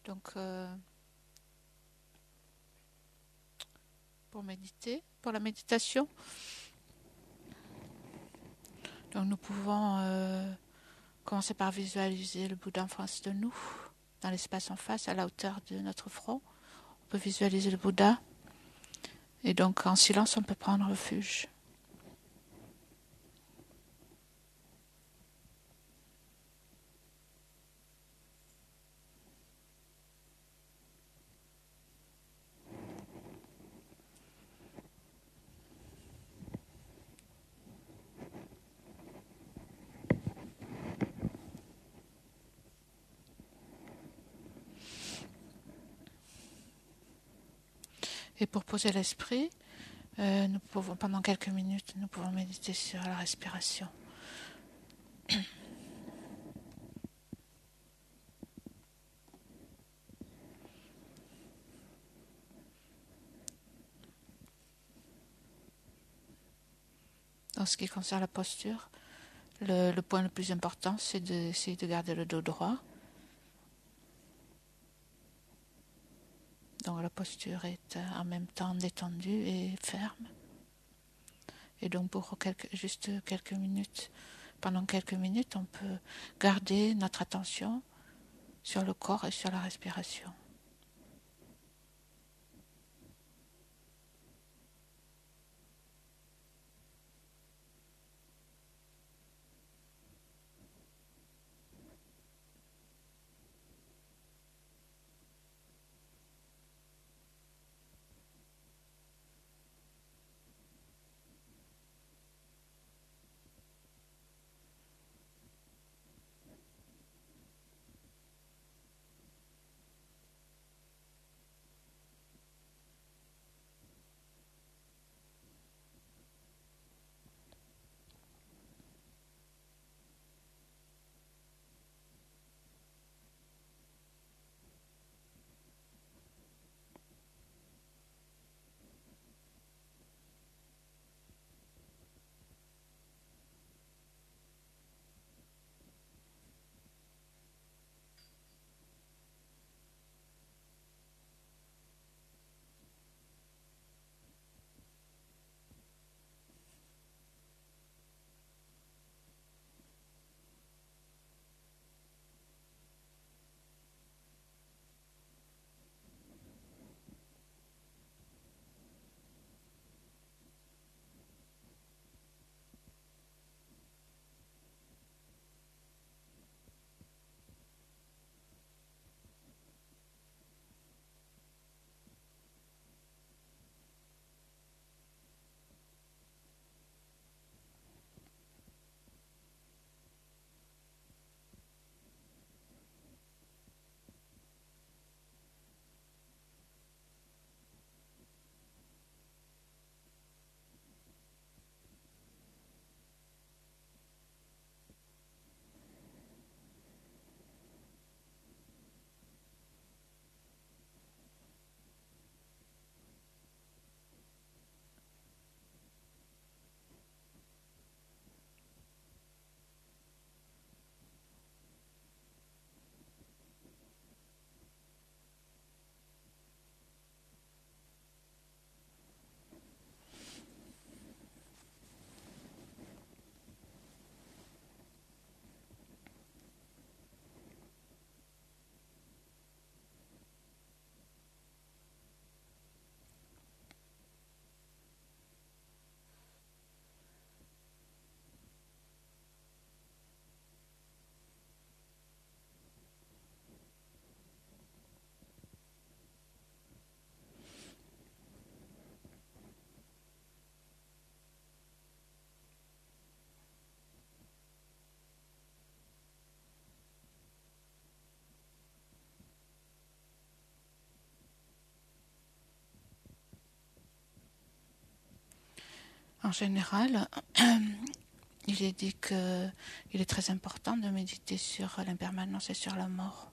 Donc, pour méditer, pour la méditation, donc nous pouvons commencer par visualiser le Bouddha en face de nous, dans l'espace en face, à la hauteur de notre front. On peut visualiser le Bouddha. Et donc, en silence, on peut prendre refuge. Et pour poser l'esprit, nous pouvons, pendant quelques minutes, nous pouvons méditer sur la respiration. En ce qui concerne la posture, le point le plus important, c'est d'essayer de garder le dos droit. Donc la posture est en même temps détendue et ferme. Et donc pour juste quelques minutes, pendant quelques minutes, on peut garder notre attention sur le corps et sur la respiration. En général, il est dit qu'il est très important de méditer sur l'impermanence et sur la mort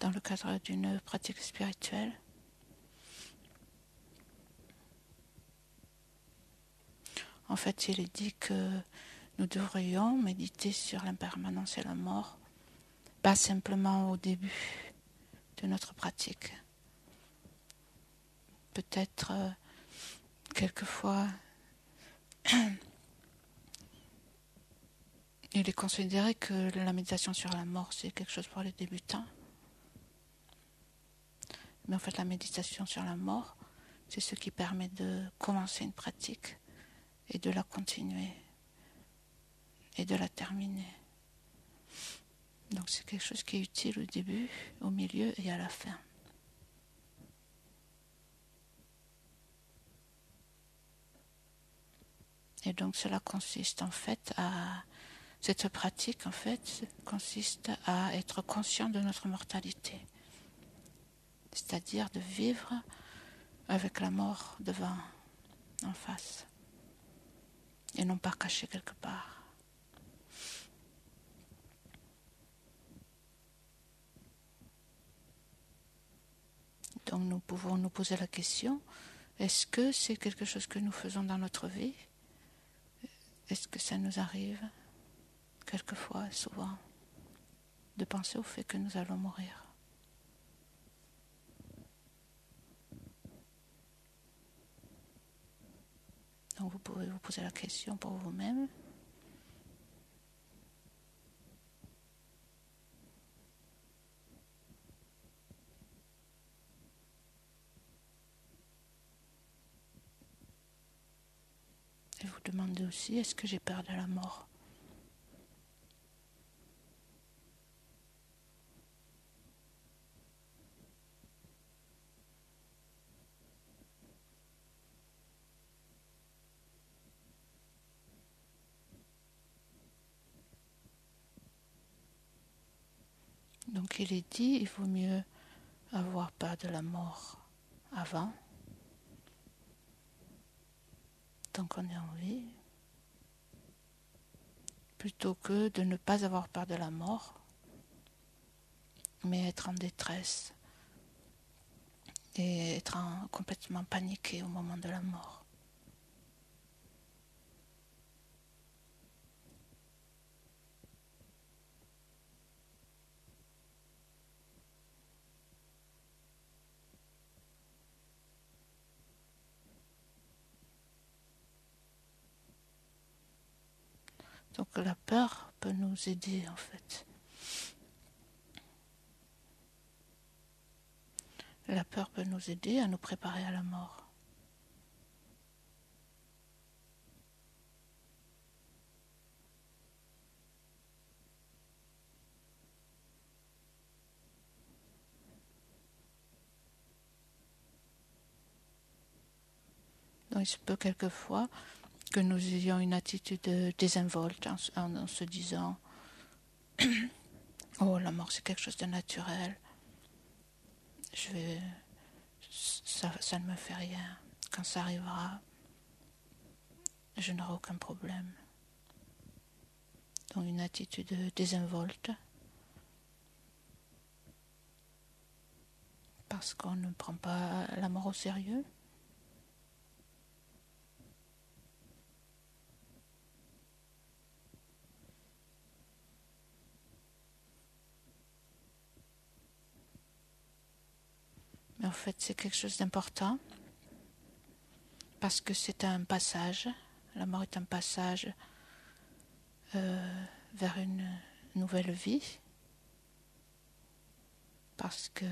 dans le cadre d'une pratique spirituelle. En fait, il est dit que nous devrions méditer sur l'impermanence et la mort pas simplement au début de notre pratique. Peut-être quelquefois il est considéré que la méditation sur la mort c'est quelque chose pour les débutants. Mais en fait la méditation sur la mort c'est ce qui permet de commencer une pratique et de la continuer et de la terminer. Donc c'est quelque chose qui est utile au début, au milieu et à la fin. Et donc cela consiste en fait à... Cette pratique en fait consiste à être conscient de notre mortalité. C'est-à-dire de vivre avec la mort devant, en face. Et non pas caché quelque part. Donc nous pouvons nous poser la question, est-ce que c'est quelque chose que nous faisons dans notre vie? Est-ce que ça nous arrive, quelquefois, souvent, de penser au fait que nous allons mourir? Donc vous pouvez vous poser la question pour vous-même. Et vous demandez aussi, est-ce que j'ai peur de la mort? Donc il est dit, il vaut mieux avoir peur de la mort avant, tant qu'on est en vie, plutôt que de ne pas avoir peur de la mort, mais être en détresse et être complètement paniqué au moment de la mort. Donc la peur peut nous aider en fait. La peur peut nous aider à nous préparer à la mort. Donc il se peut quelquefois que nous ayons une attitude désinvolte en se disant « Oh, la mort c'est quelque chose de naturel, ça ne me fait rien, quand ça arrivera, je n'aurai aucun problème. » Donc une attitude désinvolte parce qu'on ne prend pas la mort au sérieux. Mais en fait, c'est quelque chose d'important parce que c'est un passage. La mort est un passage vers une nouvelle vie. Parce que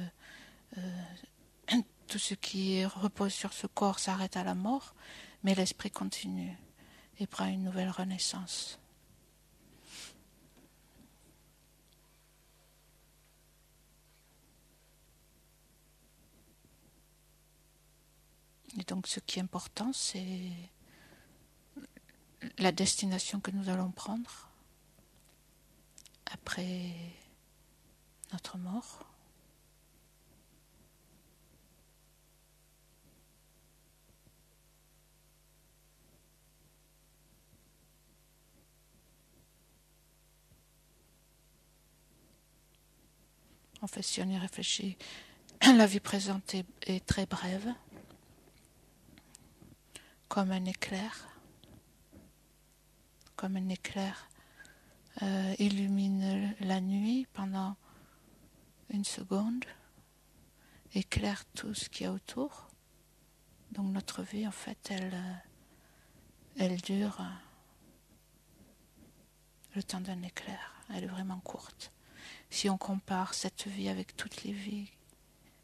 tout ce qui repose sur ce corps s'arrête à la mort, mais l'esprit continue et prend une nouvelle renaissance. Et donc ce qui est important, c'est la destination que nous allons prendre après notre mort. En fait, si on y réfléchit, la vie présente est très brève, comme un éclair. Comme un éclair illumine la nuit pendant une seconde, éclaire tout ce qu'il y a autour. Donc notre vie, en fait, elle dure le temps d'un éclair. Elle est vraiment courte. Si on compare cette vie avec toutes les vies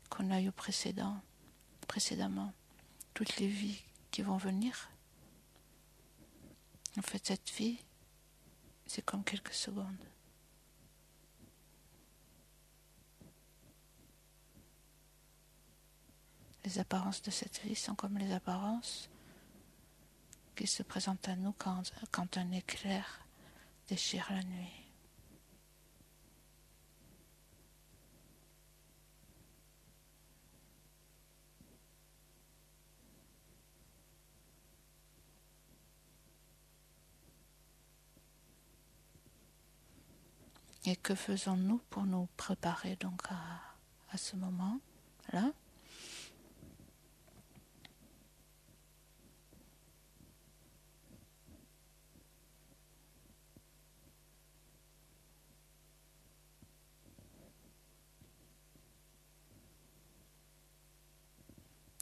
qu'on a eues précédemment, toutes les vies qui vont venir, en fait, cette vie, c'est comme quelques secondes. Les apparences de cette vie sont comme les apparences qui se présentent à nous quand un éclair déchire la nuit. Et que faisons-nous pour nous préparer donc à ce moment-là ?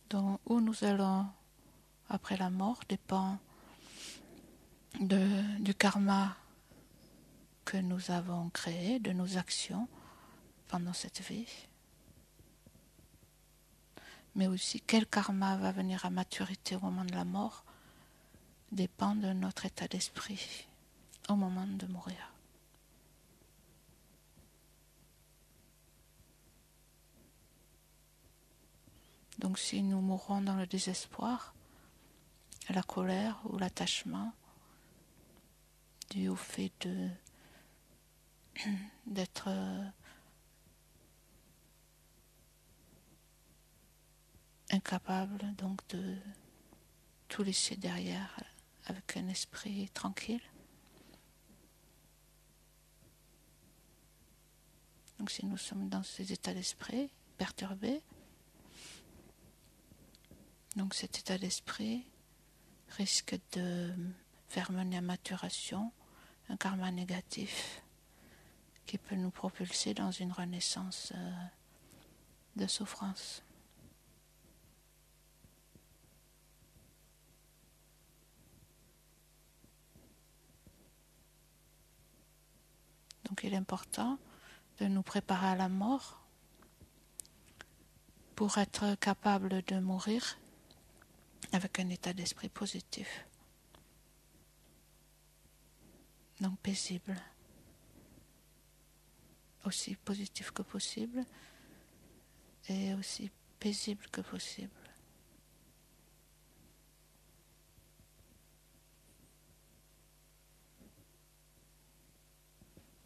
Donc, où nous allons après la mort dépend du karma que nous avons créé, de nos actions pendant cette vie. Mais aussi quel karma va venir à maturité au moment de la mort dépend de notre état d'esprit au moment de mourir. Donc si nous mourons dans le désespoir, la colère ou l'attachement dû au fait d'être incapable donc de tout laisser derrière avec un esprit tranquille. Donc si nous sommes dans ces états d'esprit perturbés, donc cet état d'esprit risque de faire mener à maturation un karma négatif qui peut nous propulser dans une renaissance de souffrance. Donc il est important de nous préparer à la mort pour être capable de mourir avec un état d'esprit positif. Donc paisible. Aussi positif que possible et aussi paisible que possible.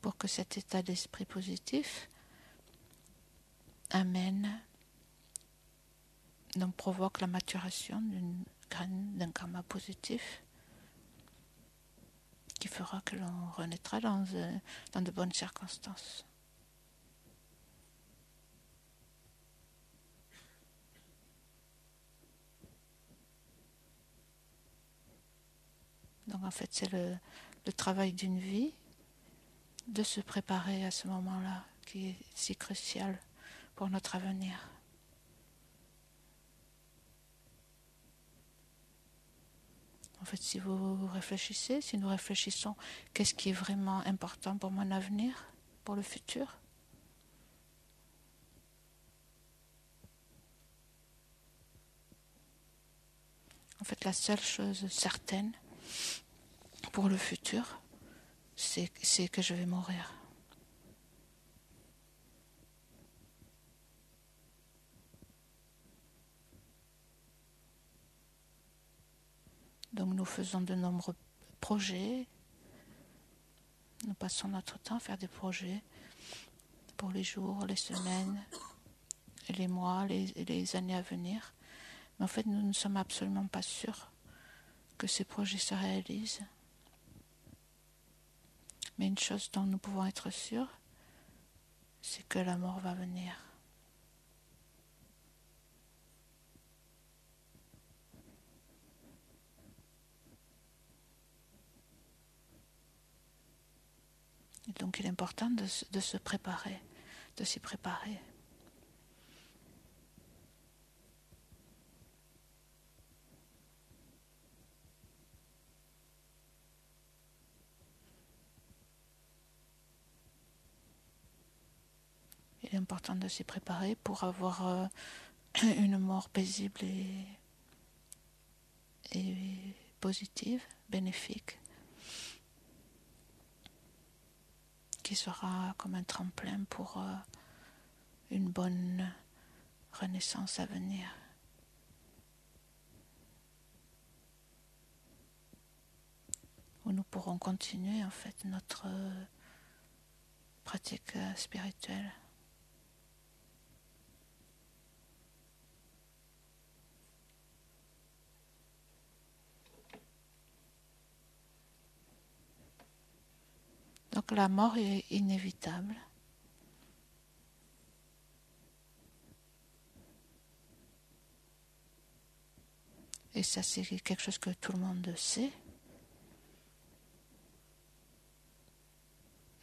Pour que cet état d'esprit positif donc provoque la maturation d'une graine, d'un karma positif qui fera que l'on renaîtra dans de bonnes circonstances. Donc en fait c'est le travail d'une vie de se préparer à ce moment-là qui est si crucial pour notre avenir. En fait, si vous réfléchissez, si nous réfléchissons, qu'est-ce qui est vraiment important pour mon avenir, pour le futur ? En fait, la seule chose certaine pour le futur, c'est que je vais mourir. Donc nous faisons de nombreux projets, nous passons notre temps à faire des projets pour les jours, les semaines, les mois, les années à venir. Mais en fait, nous ne sommes absolument pas sûrs que ces projets se réalisent. Mais une chose dont nous pouvons être sûrs, c'est que la mort va venir. Et donc il est important de se préparer, de s'y préparer. Il est important de s'y préparer pour avoir une mort paisible et positive, bénéfique, qui sera comme un tremplin pour une bonne renaissance à venir. Où nous pourrons continuer en fait notre pratique spirituelle. Donc la mort est inévitable. Et ça, c'est quelque chose que tout le monde sait.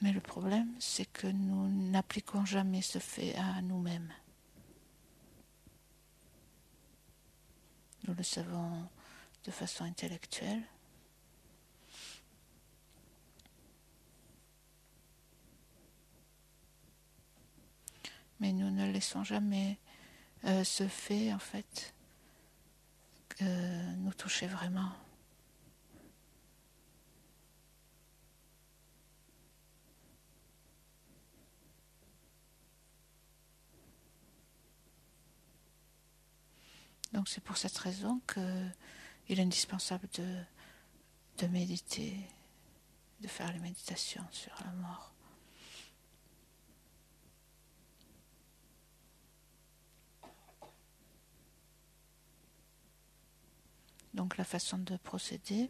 Mais le problème, c'est que nous n'appliquons jamais ce fait à nous-mêmes. Nous le savons de façon intellectuelle. Mais nous ne laissons jamais ce fait, en fait, nous toucher vraiment. Donc c'est pour cette raison qu'il est indispensable de méditer, de faire les méditations sur la mort. Donc la façon de procéder,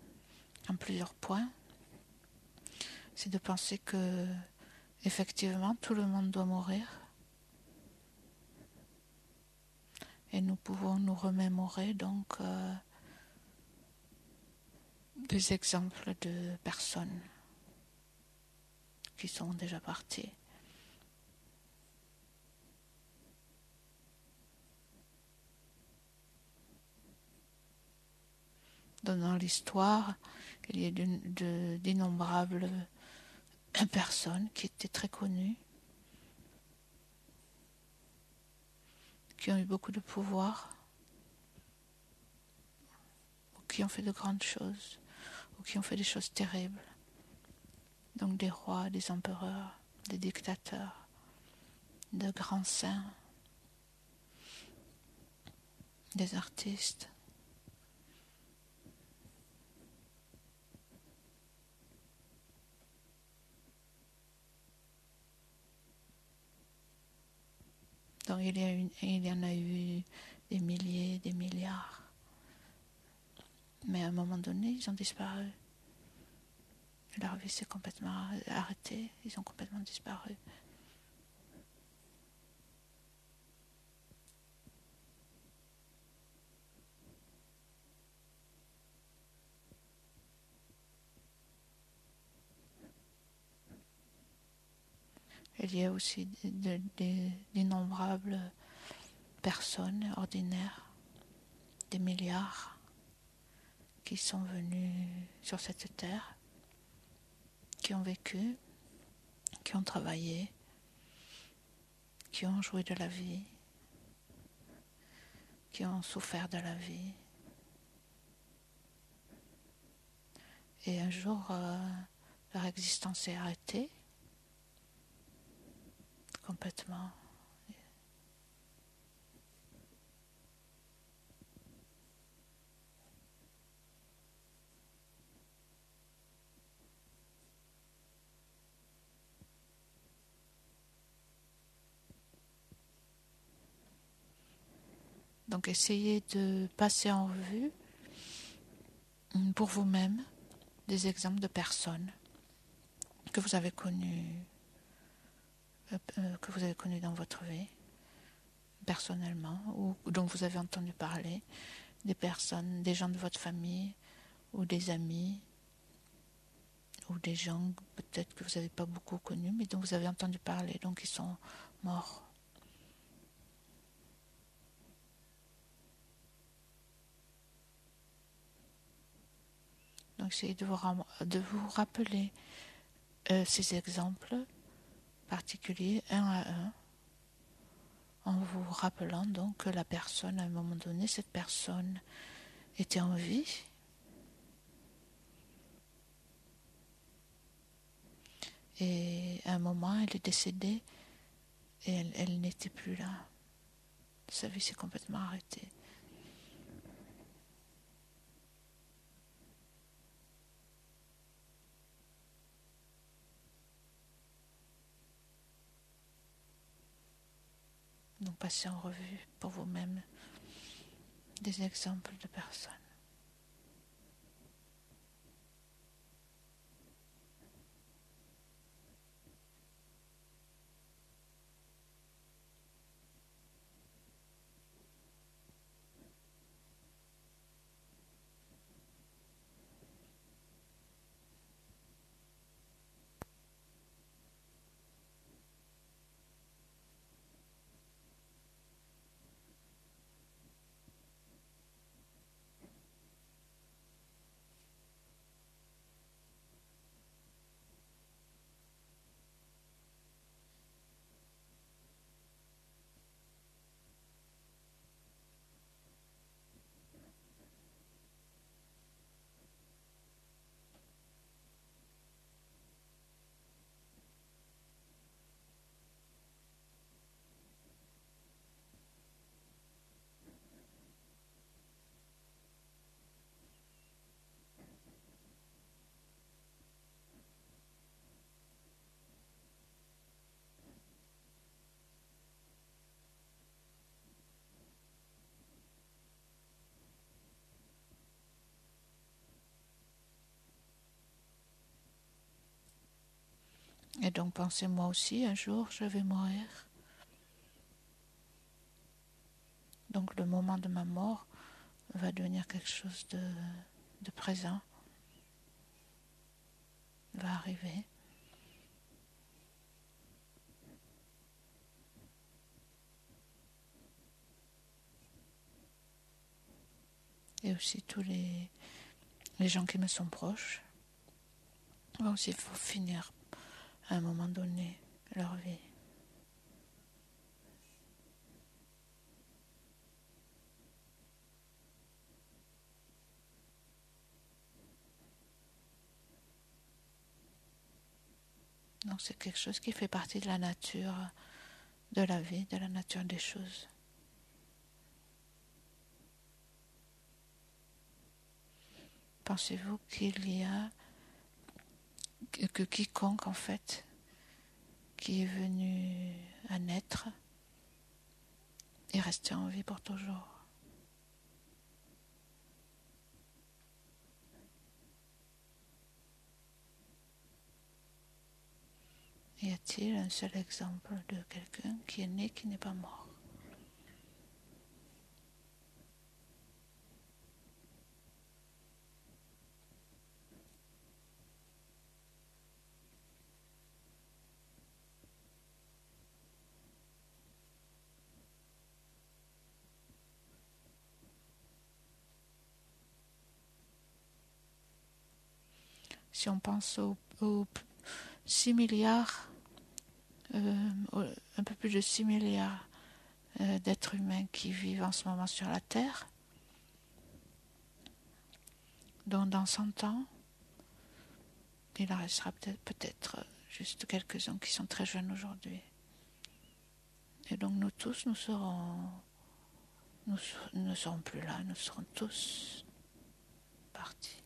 en plusieurs points, c'est de penser que effectivement tout le monde doit mourir et nous pouvons nous remémorer donc des exemples de personnes qui sont déjà parties. Dans l'histoire, il y a d'innombrables personnes qui étaient très connues, qui ont eu beaucoup de pouvoir, ou qui ont fait de grandes choses, ou qui ont fait des choses terribles. Donc des rois, des empereurs, des dictateurs, de grands saints, des artistes. Donc il y en a eu des milliers, des milliards. Mais à un moment donné, ils ont disparu. Leur vie s'est complètement arrêtée, ils ont complètement disparu. Il y a aussi d'innombrables personnes ordinaires, des milliards, qui sont venus sur cette terre, qui ont vécu, qui ont travaillé, qui ont joui de la vie, qui ont souffert de la vie. Et un jour, leur existence est arrêtée complètement. Donc essayez de passer en revue pour vous-même des exemples de personnes que vous avez connues dans votre vie, personnellement, ou dont vous avez entendu parler, des personnes, des gens de votre famille, ou des amis, ou des gens peut-être que vous n'avez pas beaucoup connus, mais dont vous avez entendu parler, donc ils sont mort. Donc essayez de vous rappeler ces exemples particuliers un à un, en vous rappelant donc que la personne, à un moment donné, cette personne était en vie, et à un moment elle est décédée et elle n'était plus là. Sa vie s'est complètement arrêtée. Donc passez en revue pour vous-même des exemples de personnes. Et donc pensez, moi aussi, un jour je vais mourir. Donc le moment de ma mort va devenir quelque chose de présent, va arriver. Et aussi tous les gens qui me sont proches vont aussi finir à un moment donné leur vie. Donc c'est quelque chose qui fait partie de la nature de la vie, de la nature des choses. Pensez-vous qu'il y a que quiconque en fait qui est venu à naître est resté en vie pour toujours? Y a-t-il un seul exemple de quelqu'un qui est né qui n'est pas mort? Si on pense aux 6 milliards, un peu plus de 6 milliards d'êtres humains qui vivent en ce moment sur la Terre, donc dans 100 ans, il en restera peut-être juste quelques-uns qui sont très jeunes aujourd'hui. Et donc nous tous, nous ne serons plus là, nous serons tous partis.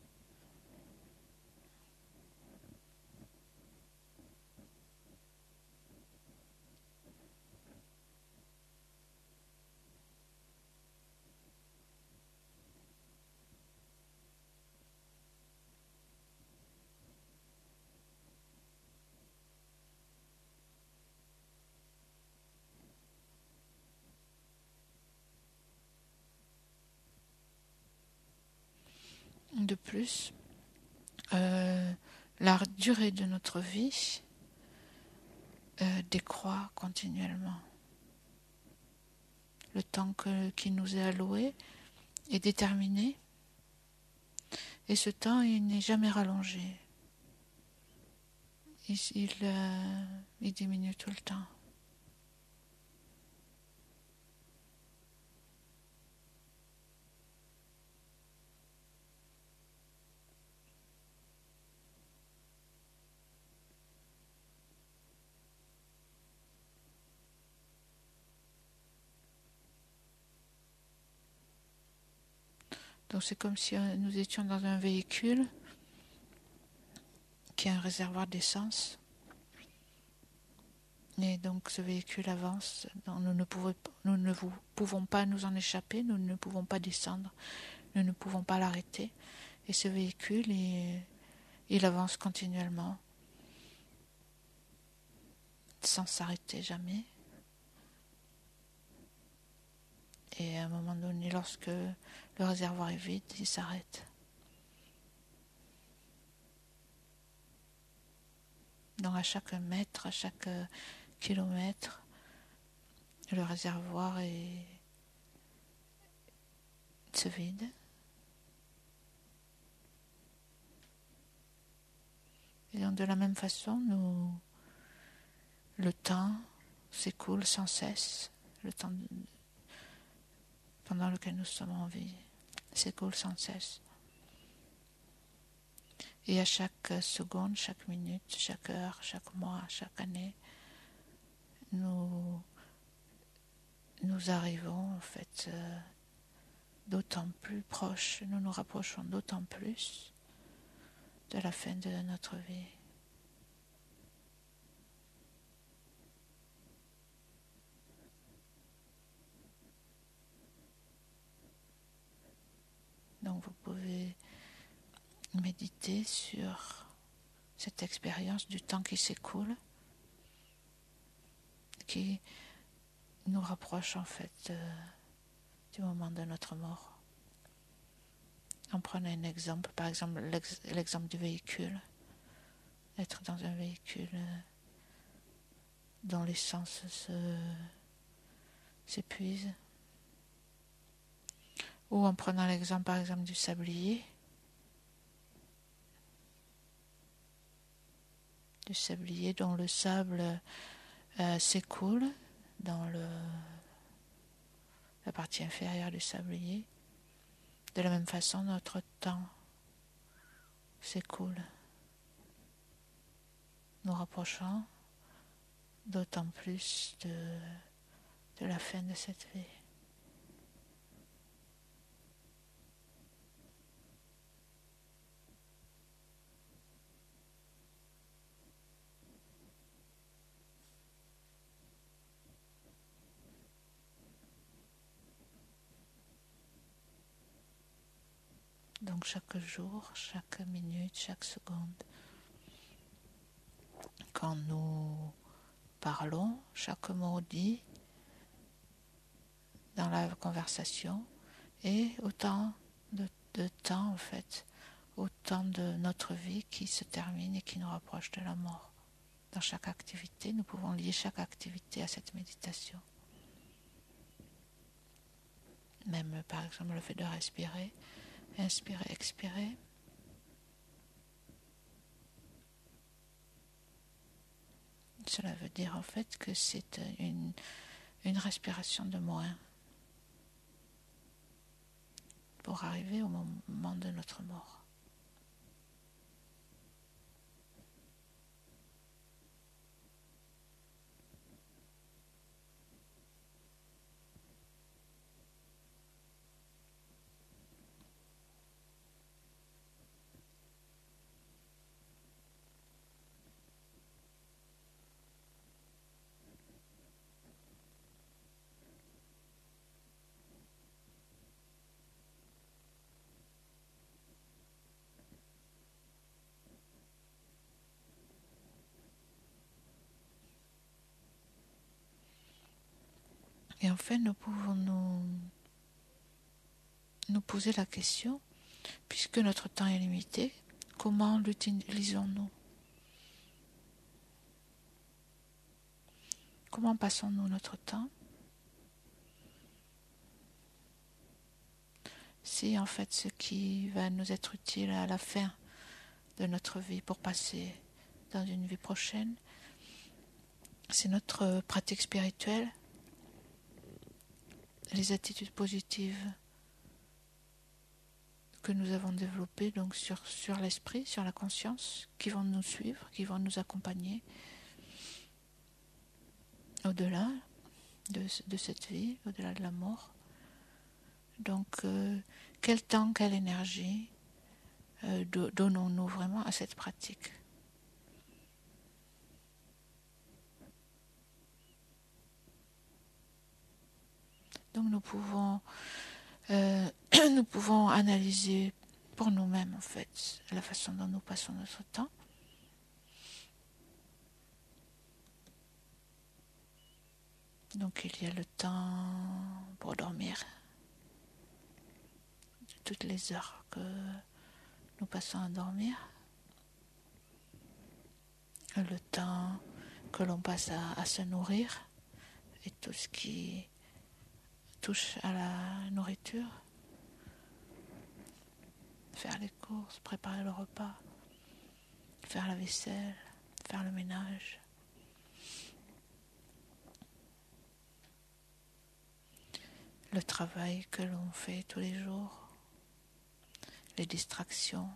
De plus, la durée de notre vie décroît continuellement. Le temps qui nous est alloué est déterminé et ce temps il n'est jamais rallongé. Il diminue tout le temps. Donc c'est comme si nous étions dans un véhicule qui a un réservoir d'essence. Et donc ce véhicule avance. Donc nous ne pouvons pas nous en échapper, nous ne pouvons pas descendre, nous ne pouvons pas l'arrêter. Et ce véhicule, il avance continuellement, sans s'arrêter jamais. Et à un moment donné, lorsque le réservoir est vide, il s'arrête. Donc à chaque mètre, à chaque kilomètre, le réservoir se vide. Et donc de la même façon, le temps s'écoule sans cesse, le temps pendant lequel nous sommes en vie s'écoule sans cesse. Et à chaque seconde, chaque minute, chaque heure, chaque mois, chaque année, nous arrivons en fait d'autant plus proches, nous nous rapprochons d'autant plus de la fin de notre vie. Donc vous pouvez méditer sur cette expérience du temps qui s'écoule, qui nous rapproche en fait du moment de notre mort. On prenait un exemple, par exemple l'exemple du véhicule, être dans un véhicule dont l'essence s'épuise, ou en prenant l'exemple par exemple du sablier, dont le sable s'écoule dans la partie inférieure du sablier. De la même façon, notre temps s'écoule, nous rapprochant d'autant plus de la fin de cette vie. Donc chaque jour, chaque minute, chaque seconde, quand nous parlons, chaque mot dit dans la conversation est autant de temps en fait, autant de notre vie qui se termine et qui nous rapproche de la mort. Dans chaque activité, nous pouvons lier chaque activité à cette méditation. Même par exemple le fait de respirer, inspirer, expirer. Cela veut dire en fait que c'est une respiration de moins pour arriver au moment de notre mort. Et enfin, nous pouvons nous poser la question, puisque notre temps est limité, comment l'utilisons-nous ? Comment passons-nous notre temps? Si en fait ce qui va nous être utile à la fin de notre vie pour passer dans une vie prochaine, c'est notre pratique spirituelle, les attitudes positives que nous avons développées donc sur l'esprit, sur la conscience, qui vont nous suivre, qui vont nous accompagner au-delà de cette vie, au-delà de la mort. Donc, quel temps, quelle énergie donnons-nous vraiment à cette pratique? Donc, nous pouvons analyser pour nous-mêmes, en fait, la façon dont nous passons notre temps. Donc, il y a le temps pour dormir, toutes les heures que nous passons à dormir, le temps que l'on passe à se nourrir et tout ce qui touche à la nourriture, faire les courses, préparer le repas, faire la vaisselle, faire le ménage. Le travail que l'on fait tous les jours, les distractions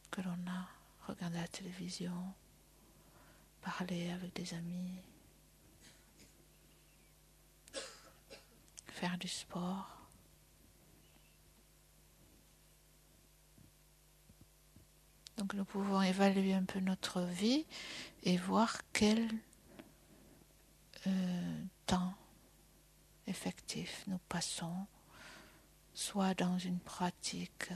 que l'on a, regarder la télévision, parler avec des amis, faire du sport. Donc nous pouvons évaluer un peu notre vie et voir quel temps effectif nous passons, soit dans une pratique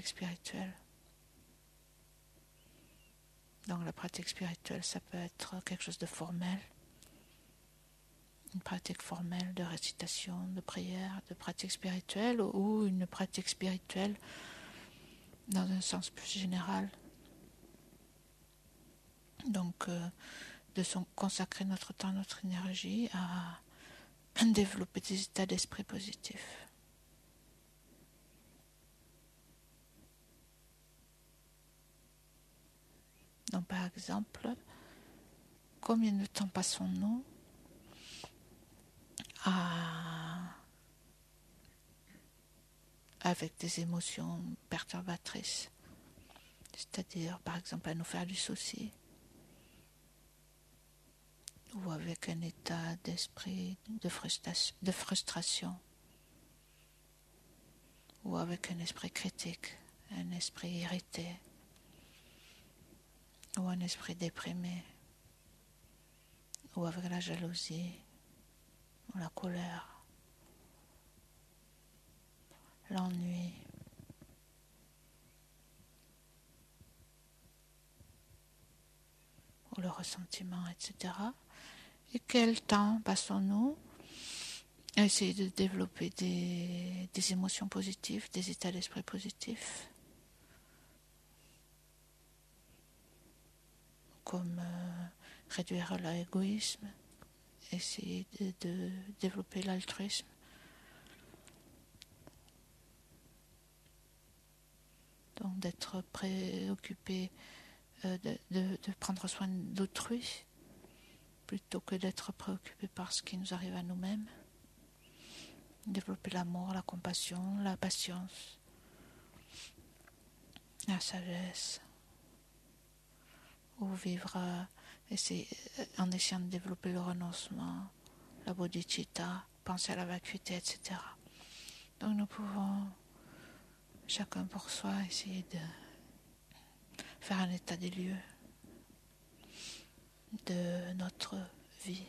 spirituelle. Donc la pratique spirituelle, ça peut être quelque chose de formel, une pratique formelle de récitation, de prière, de pratique spirituelle, ou une pratique spirituelle dans un sens plus général. Donc de consacrer notre temps, notre énergie à développer des états d'esprit positifs. Donc par exemple, combien de temps passons-nous avec des émotions perturbatrices, c'est-à-dire par exemple à nous faire du souci, ou avec un état d'esprit de frustration, ou avec un esprit critique, un esprit irrité, ou un esprit déprimé, ou avec la jalousie, ou la colère, l'ennui. Ou le ressentiment, etc. Et quel temps passons-nous à essayer de développer des émotions positives, des états d'esprit positifs, comme réduire l'égoïsme, essayer de développer l'altruisme, donc d'être préoccupé de prendre soin d'autrui plutôt que d'être préoccupé par ce qui nous arrive à nous-mêmes. Développer l'amour, la compassion, la patience, la sagesse, ou vivre en essayant de développer le renoncement, la bodhicitta, penser à la vacuité, etc. Donc nous pouvons, chacun pour soi, essayer de faire un état des lieux de notre vie.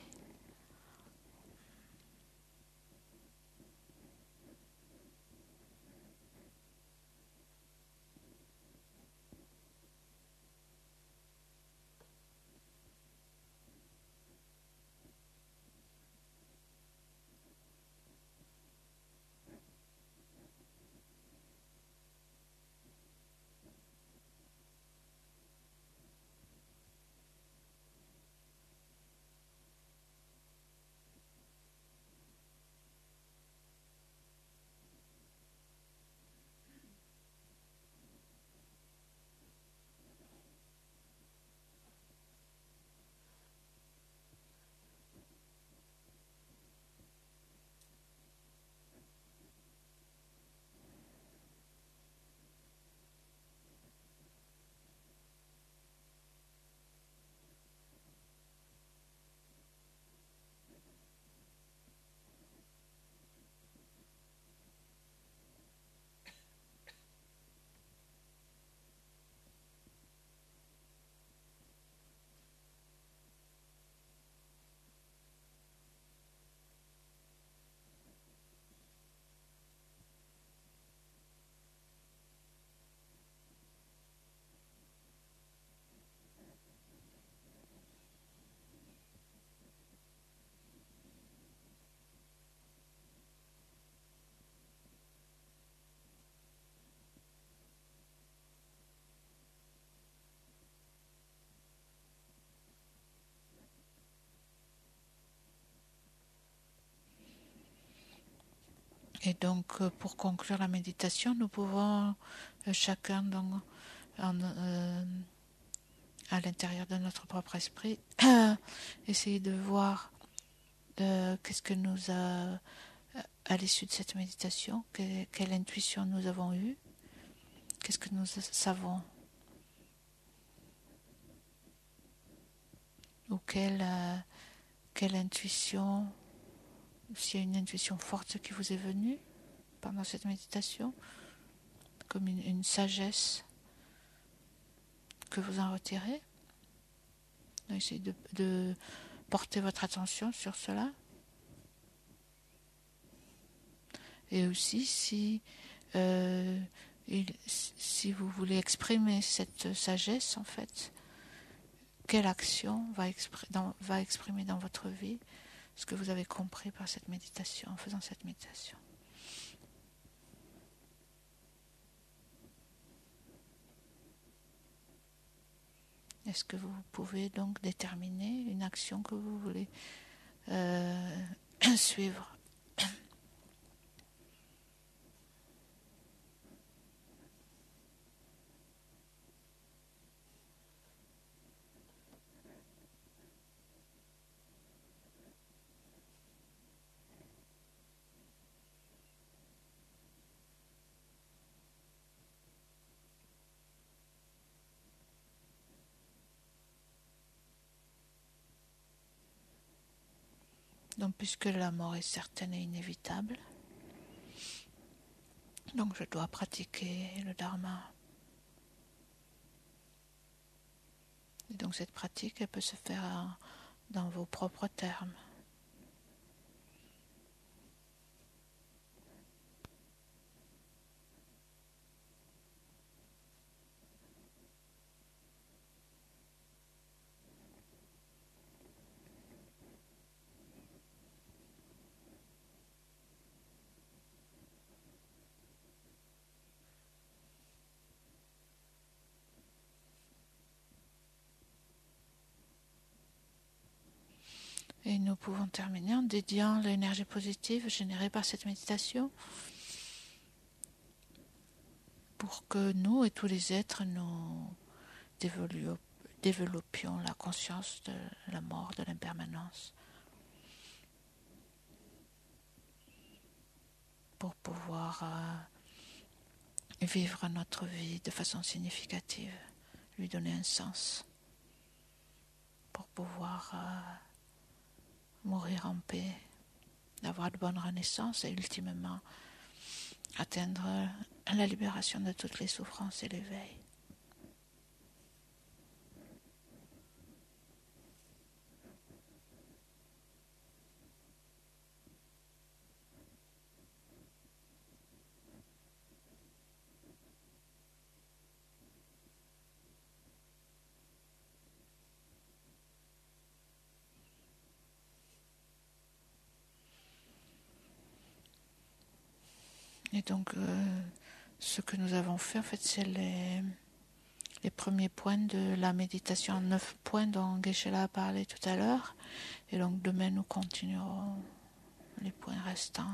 Et donc, pour conclure la méditation, nous pouvons chacun donc, à l'intérieur de notre propre esprit essayer de voir qu'est-ce que nous a à l'issue de cette méditation, quelle intuition nous avons eue, qu'est-ce que nous savons, ou quelle intuition, s'il y a une intuition forte qui vous est venue pendant cette méditation, comme une sagesse que vous en retirez. Donc, essayez de porter votre attention sur cela. Et aussi, si vous voulez exprimer cette sagesse, en fait, quelle action va exprimer dans votre vie ce que vous avez compris par cette méditation, en faisant cette méditation. Est-ce que vous pouvez donc déterminer une action que vous voulez suivre ? Donc, puisque la mort est certaine et inévitable, donc je dois pratiquer le dharma. Et donc cette pratique, elle peut se faire dans vos propres termes. Et nous pouvons terminer en dédiant l'énergie positive générée par cette méditation pour que nous et tous les êtres nous développions la conscience de la mort, de l'impermanence, pour pouvoir vivre notre vie de façon significative, lui donner un sens, pour pouvoir mourir en paix, avoir de bonnes renaissances et ultimement atteindre la libération de toutes les souffrances et l'éveil. Et donc, ce que nous avons fait, en fait, c'est les premiers points de la méditation en 9 points dont Geshe-la a parlé tout à l'heure. Et donc, demain, nous continuerons les points restants.